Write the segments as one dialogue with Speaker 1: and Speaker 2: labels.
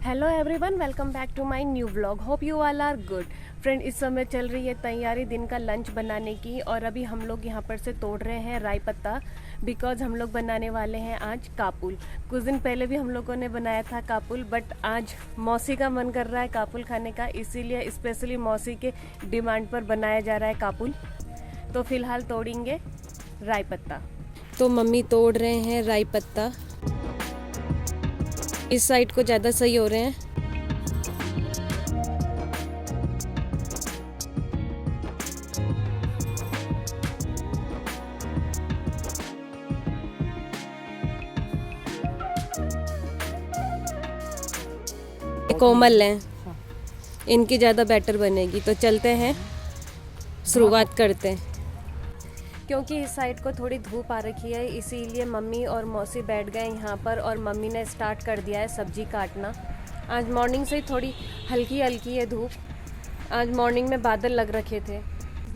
Speaker 1: Hello everyone, welcome back to my new vlog. Hope you all are good. Friend, इस समय चल रही है तैयारी दिन का लंच बनाने की और अभी हम लोग यहाँ पर से तोड़ रहे हैं राई पत्ता बिकॉज हम लोग बनाने वाले हैं आज कापुल। कुछ दिन पहले भी हम लोगों ने बनाया था कापुल, बट आज मौसी का मन कर रहा है कापुल खाने का, इसीलिए स्पेशली मौसी के डिमांड पर बनाया जा रहा है कापुल। तो फिलहाल तोड़ेंगे राई पत्ता। तो मम्मी तोड़ रहे हैं राई पत्ता। इस साइड को ज़्यादा सही हो रहे हैं। कोमल हैं, इनकी ज़्यादा बेटर बनेगी। तो चलते हैं, शुरुआत करते हैं। क्योंकि इस साइड को थोड़ी धूप आ रखी है, इसीलिए मम्मी और मौसी बैठ गए यहाँ पर और मम्मी ने स्टार्ट कर दिया है सब्जी काटना। आज मॉर्निंग से ही थोड़ी हल्की हल्की है धूप। आज मॉर्निंग में बादल लग रखे थे,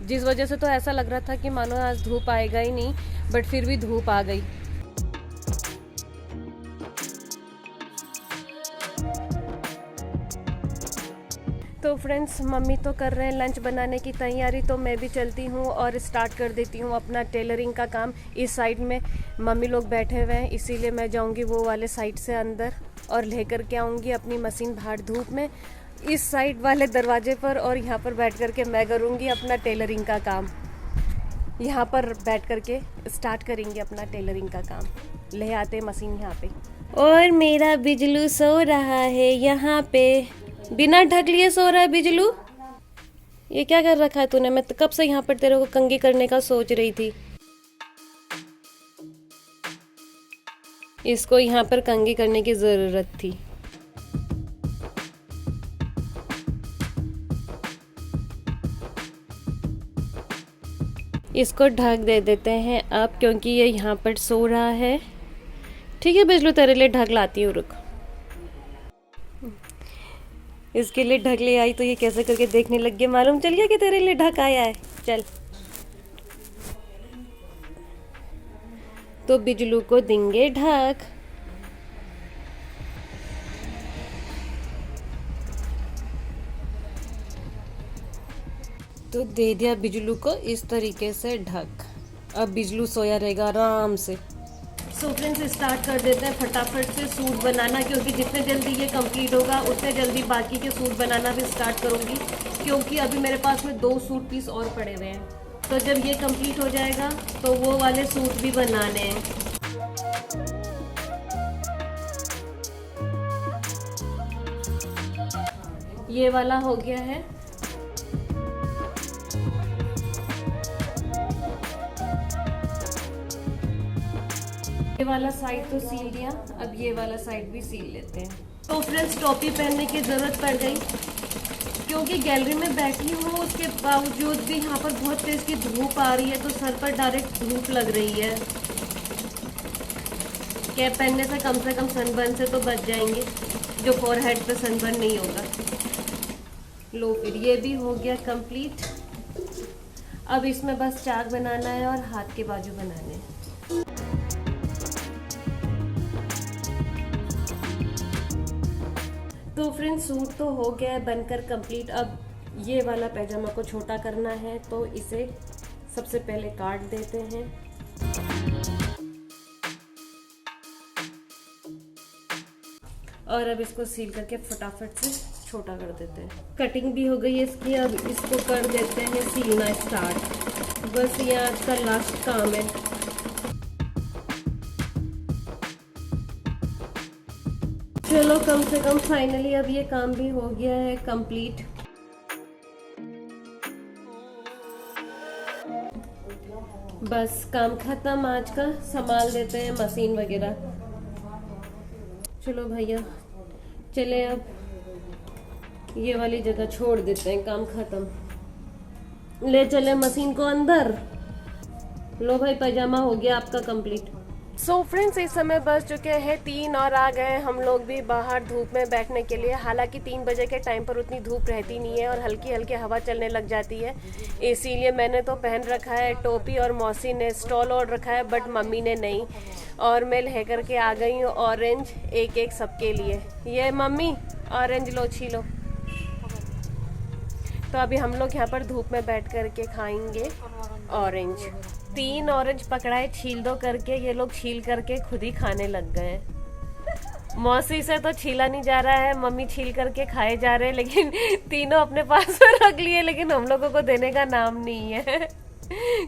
Speaker 1: जिस वजह से तो ऐसा लग रहा था कि मानो आज धूप आएगा ही नहीं, बट फिर भी धूप आ गई। तो फ्रेंड्स, मम्मी तो कर रहे हैं लंच बनाने की तैयारी, तो मैं भी चलती हूँ और स्टार्ट कर देती हूँ अपना टेलरिंग का काम। इस साइड में मम्मी लोग बैठे हुए हैं, इसीलिए मैं जाऊँगी वो वाले साइड से अंदर और लेकर के आऊँगी अपनी मशीन बाहर धूप में इस साइड वाले दरवाजे पर, और यहाँ पर बैठ कर के मैं करूँगी अपना टेलरिंग का काम। यहाँ पर बैठ कर के स्टार्ट करेंगे अपना टेलरिंग का काम। ले आते मशीन यहाँ पे। और मेरा बिजलू सो रहा है यहाँ पे, बिना ढक लिए सो रहा है बिजलू। ये क्या कर रखा है तूने? मैं कब से यहाँ पर तेरे को कंघी करने का सोच रही थी। इसको यहाँ पर कंघी करने की जरूरत थी। इसको ढक दे देते हैं अब, क्योंकि ये यहाँ पर सो रहा है। ठीक है बिजलू, तेरे लिए ढक लाती हूँ, रुक। इसके लिए ढक ले आई तो ये कैसे करके देखने लग गया। मालूम चल गया कि तेरे लिए ढक आया है। चल, तो बिजलू को देंगे ढक। तो दे दिया बिजलू को इस तरीके से ढक। अब बिजलू सोया रहेगा आराम से। सो फ्रेंड्स, स्टार्ट कर देते हैं फटाफट से सूट बनाना, क्योंकि जितने जल्दी ये कंप्लीट होगा उतने जल्दी बाकी के सूट बनाना भी स्टार्ट करूँगी, क्योंकि अभी मेरे पास में 2 सूट पीस और पड़े हुए हैं। तो जब ये कंप्लीट हो जाएगा तो वो वाले सूट भी बनाने हैं। ये वाला हो गया है। ये वाला साइड तो सील दिया, अब ये वाला साइड भी सील लेते हैं। तो फ्रेंड्स, टोपी पहनने की ज़रूरत पड़ गई, क्योंकि गैलरी में बैठी हूँ, उसके बावजूद भी यहाँ पर बहुत तेज़ की धूप आ रही है, तो सर पर डायरेक्ट धूप लग रही है। कैप पहनने से कम सनबर्न से तो बच जाएंगे, जो फोरहेड पे सनबर्न नहीं होगा। लो, फिर ये भी हो गया कंप्लीट। अब इसमें बस चाक बनाना है और हाथ के बाजू बनाने हैं। तो फ्रेंड्स, सूट तो हो गया है बनकर कंप्लीट। अब ये वाला पैजामा को छोटा करना है, तो इसे सबसे पहले काट देते हैं। और अब इसको सील करके फटाफट से छोटा कर देते हैं। कटिंग भी हो गई है इसकी, अब इसको कर देते हैं सीलना स्टार्ट। बस ये आज का लास्ट काम है। चलो, कम से कम फाइनली अब ये काम भी हो गया है कंप्लीट। बस काम खत्म आज का। संभाल देते हैं मशीन वगैरह। चलो भैया, चले अब ये वाली जगह छोड़ देते हैं, काम खत्म। ले चले मशीन को अंदर। लो भाई, पैजामा हो गया आपका कंप्लीट। सो फ्रेंड्स, इस समय बज चुके हैं 3 और आ गए हम लोग भी बाहर धूप में बैठने के लिए। हालांकि 3 बजे के टाइम पर उतनी धूप रहती नहीं है और हल्की हल्की हवा चलने लग जाती है, इसीलिए मैंने तो पहन रखा है टोपी और मौसी ने स्टॉल ओढ़ रखा है, बट मम्मी ने नहीं। और मैं लेकर के आ गई हूँ ऑरेंज, एक एक सबके लिए। ये मम्मी ऑरेंज लो, छीलो। तो अभी हम लोग यहाँ पर धूप में बैठ करके खाएंगे ऑरेंज। 3 ऑरेंज पकड़ाए, छील दो करके, ये लोग छील करके खुद ही खाने लग गए हैं। मौसी से तो छीला नहीं जा रहा है, मम्मी छील करके खाए जा रहे हैं, लेकिन तीनों अपने पास में रख लिए, लेकिन हम लोगों को देने का नाम नहीं है।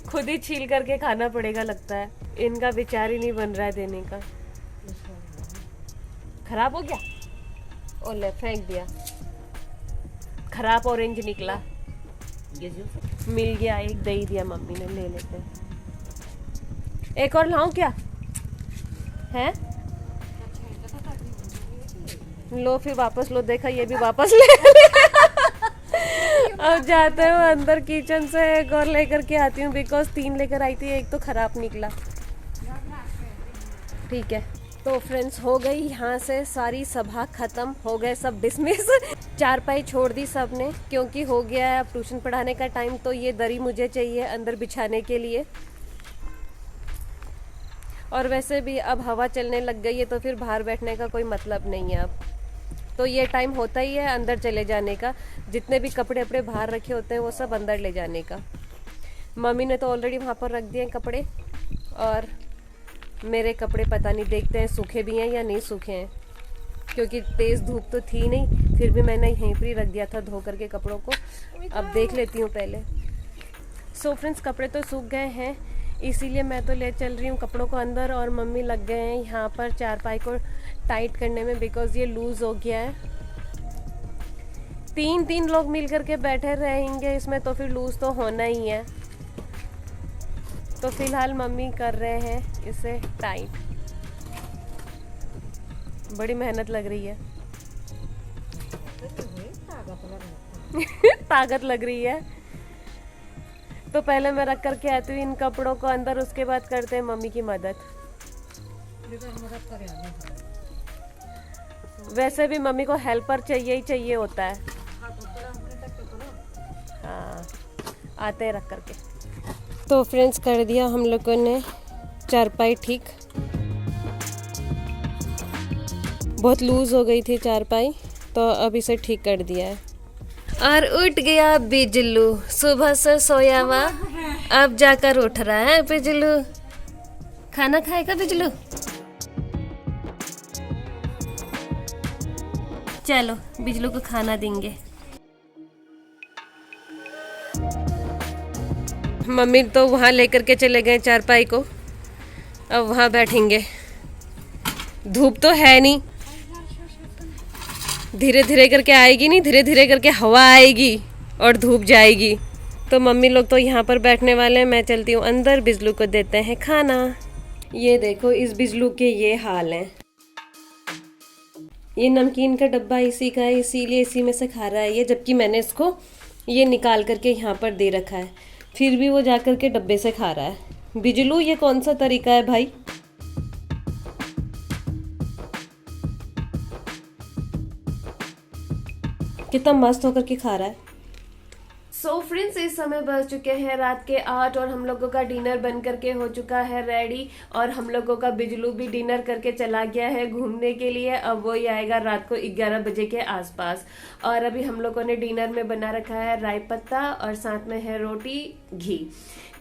Speaker 1: खुद ही छील करके खाना पड़ेगा लगता है, इनका विचार ही नहीं बन रहा है देने का। खराब हो गया, ओले फेंक दिया, खराब ऑरेंज निकला। मिल गया, एक दे ही दिया मम्मी ने, ले लेते हैं। एक और लाऊं क्या है? लो फिर वापस लो, देखा ये भी वापस ले। अब जाते हैं अंदर किचन से एक और लेकर के आती हूँ, बिकॉज 3 लेकर आई थी, एक तो खराब निकला। ठीक है, तो फ्रेंड्स हो गई यहाँ से सारी सभा खत्म, हो गए सब डिसमिस। चारपाई छोड़ दी सब ने, क्योंकि हो गया है अब ट्यूशन पढ़ाने का टाइम, तो ये दरी मुझे चाहिए अंदर बिछाने के लिए। और वैसे भी अब हवा चलने लग गई है, तो फिर बाहर बैठने का कोई मतलब नहीं है अब। तो ये टाइम होता ही है अंदर चले जाने का, जितने भी कपड़े अपने बाहर रखे होते हैं वो सब अंदर ले जाने का। मम्मी ने तो ऑलरेडी वहाँ पर रख दिए हैं कपड़े, और मेरे कपड़े पता नहीं, देखते हैं सूखे भी हैं या नहीं सूखे हैं, क्योंकि तेज़ धूप तो थी नहीं, फिर भी मैंने यहीं पर ही रख दिया था धो करके कपड़ों को। अब देख लेती हूँ पहले। सो फ्रेंड्स, कपड़े तो सूख गए हैं, इसीलिए मैं तो ले चल रही हूँ कपड़ों को अंदर, और मम्मी लग गए हैं यहाँ पर चारपाई को टाइट करने में, बिकॉज ये लूज़ हो गया है। 3 लोग मिल करके बैठे रहेंगे इसमें, तो फिर लूज़ तो होना ही है। तो फिलहाल मम्मी कर रहे हैं इसे टाइट। बड़ी मेहनत लग रही है। ताकत लग रही है। तो पहले मैं रख करके आती हूँ इन कपड़ों को अंदर, उसके बाद करते हैं मम्मी की मदद। वैसे भी मम्मी को हेल्पर चाहिए ही चाहिए होता है। हाँ, आते हैं रख करके। तो फ्रेंड्स, कर दिया हम लोगों ने चारपाई ठीक। बहुत लूज़ हो गई थी चारपाई, तो अब इसे ठीक कर दिया है। और उठ गया बिजलू, सुबह से सोया हुआ अब जाकर उठ रहा है बिजलू। खाना खाएगा बिजलू? चलो बिजलू को खाना देंगे। मम्मी तो वहाँ लेकर के चले गए चारपाई को, अब वहाँ बैठेंगे। धूप तो है नहीं, धीरे धीरे करके आएगी, नहीं धीरे धीरे करके हवा आएगी और धूप जाएगी। तो मम्मी लोग तो यहाँ पर बैठने वाले हैं, मैं चलती हूँ अंदर, बिजलू को देते हैं खाना। ये देखो इस बिजलू के ये हाल हैं। ये नमकीन का डब्बा इसी का है, इसीलिए इसी में से खा रहा है ये, जबकि मैंने इसको ये निकाल करके यहाँ पर दे रखा है, फिर भी वो जा कर के डब्बे से खा रहा है। बिजलू, ये कौन सा तरीका है भाई? कितना मस्त होकर के खा रहा है। सो फ्रेंड्स, इस समय बज चुके हैं रात के 8 और हम लोगों का डिनर बन करके हो चुका है रेडी, और हम लोगों का बिजलू भी डिनर करके चला गया है घूमने के लिए। अब वो ही आएगा रात को 11 बजे के आसपास। और अभी हम लोगों ने डिनर में बना रखा है राई पत्ता, और साथ में है रोटी घी।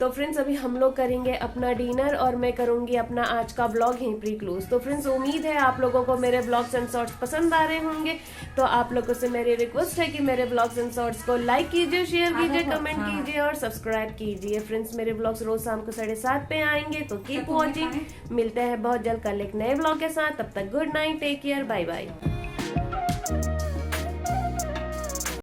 Speaker 1: तो फ्रेंड्स, अभी हम लोग करेंगे अपना डिनर, और मैं करूंगी अपना आज का ब्लॉग यहीं पर क्लोज। तो फ्रेंड्स, उम्मीद है आप लोगों को मेरे ब्लॉग्स एंड शॉर्ट्स पसंद आ रहे होंगे। तो आप लोगों से मेरी रिक्वेस्ट है कि मेरे ब्लॉग्स एंड शॉर्ट्स को लाइक कीजिए, शेयर कीजिए, कमेंट कीजिए और सब्सक्राइब कीजिए। फ्रेंड्स, मेरे ब्लॉग्स रोज शाम को 7:30 पे आएंगे, तो कीप वॉचिंग। मिलते हैं बहुत जल्द कल एक नए ब्लॉग के साथ। तब तक good night, take care, bye bye.